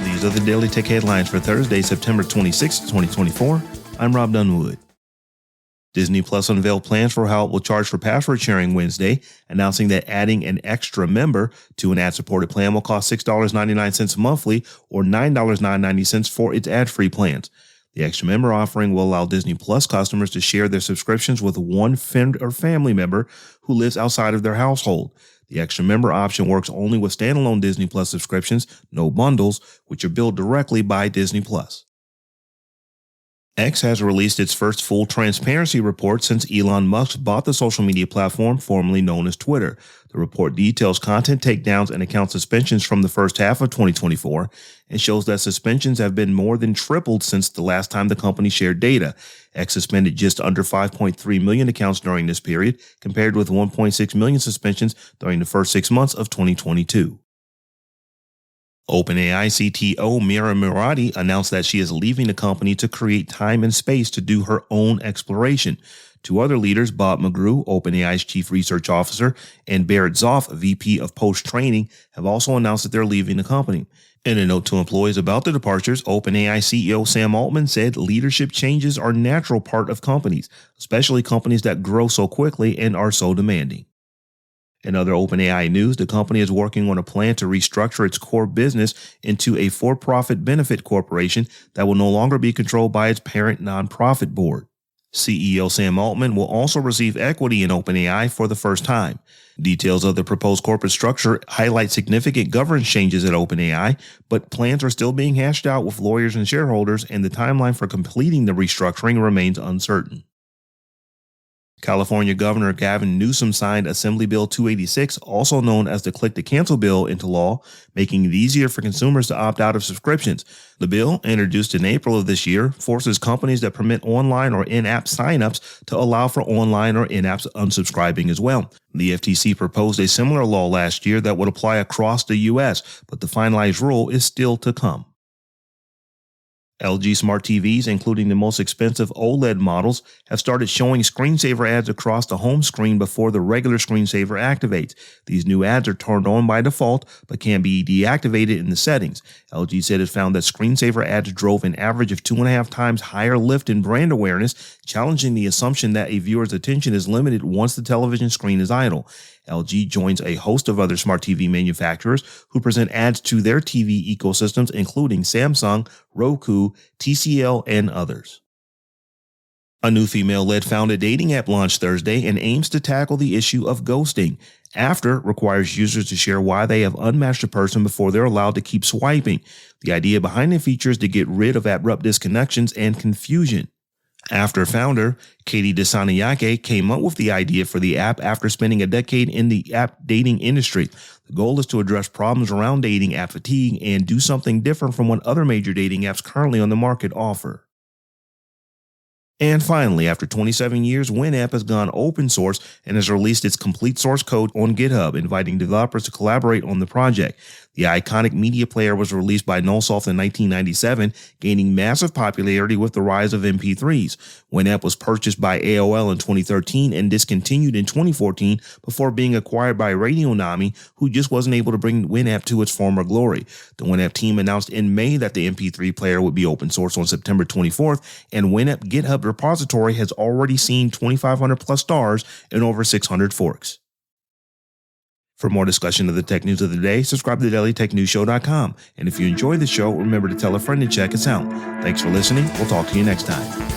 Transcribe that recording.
These are the Daily Tech headlines for Thursday, September 26, 2024. I'm Rob Dunwood. Disney Plus unveiled plans for how it will charge for password sharing Wednesday, announcing that adding an extra member to an ad-supported plan will cost $6.99 monthly or $9.90 for its ad-free plans. The extra member offering will allow Disney Plus customers to share their subscriptions with one friend or family member who lives outside of their household. The extra member option works only with standalone Disney Plus subscriptions, no bundles, which are billed directly by Disney Plus. X has released its first full transparency report since Elon Musk bought the social media platform formerly known as Twitter. The report details content takedowns and account suspensions from the first half of 2024 and shows that suspensions have been more than tripled since the last time the company shared data. X suspended just under 5.3 million accounts during this period, compared with 1.6 million suspensions during the first 6 months of 2022. OpenAI CTO Mira Murati announced that she is leaving the company to create time and space to do her own exploration. Two other leaders, Bob McGrew, OpenAI's chief research officer, and Barrett Zoff, VP of post-training, have also announced that they're leaving the company. In a note to employees about the departures, OpenAI CEO Sam Altman said leadership changes are a natural part of companies, especially companies that grow so quickly and are so demanding. In other OpenAI news, the company is working on a plan to restructure its core business into a for-profit benefit corporation that will no longer be controlled by its parent nonprofit board. CEO Sam Altman will also receive equity in OpenAI for the first time. Details of the proposed corporate structure highlight significant governance changes at OpenAI, but plans are still being hashed out with lawyers and shareholders, and the timeline for completing the restructuring remains uncertain. California Governor Gavin Newsom signed Assembly Bill 286, also known as the Click to Cancel bill, into law, making it easier for consumers to opt out of subscriptions. The bill, introduced in April of this year, forces companies that permit online or in-app signups to allow for online or in-app unsubscribing as well. The FTC proposed a similar law last year that would apply across the U.S., but the finalized rule is still to come. LG Smart TVs, including the most expensive OLED models, have started showing screensaver ads across the home screen before the regular screensaver activates. These new ads are turned on by default, but can be deactivated in the settings. LG said it found that screensaver ads drove an average of 2.5 times higher lift in brand awareness, challenging the assumption that a viewer's attention is limited once the television screen is idle. LG joins a host of other smart TV manufacturers who present ads to their TV ecosystems, including Samsung, Roku, TCL, and others. A new female-led founded dating app launched Thursday and aims to tackle the issue of ghosting. After requires users to share why they have unmatched a person before they're allowed to keep swiping. The idea behind the feature is to get rid of abrupt disconnections and confusion. After founder Katie Desanayake came up with the idea for the app after spending a decade in the app dating industry. The goal is to address problems around dating app fatigue and do something different from what other major dating apps currently on the market offer. And finally, after 27 years, WinApp has gone open source and has released its complete source code on GitHub, inviting developers to collaborate on the project. The iconic media player was released by Nullsoft in 1997, gaining massive popularity with the rise of MP3s. WinApp was purchased by AOL in 2013 and discontinued in 2014 before being acquired by Radionami, who just wasn't able to bring WinApp to its former glory. The WinApp team announced in May that the MP3 player would be open source on September 24th, and WinApp GitHub repository has already seen 2,500 plus stars and over 600 forks. For more discussion of the tech news of the day, subscribe to dailytechnewsshow.com. And if you enjoy the show, remember to tell a friend to check us out. Thanks for listening. We'll talk to you next time.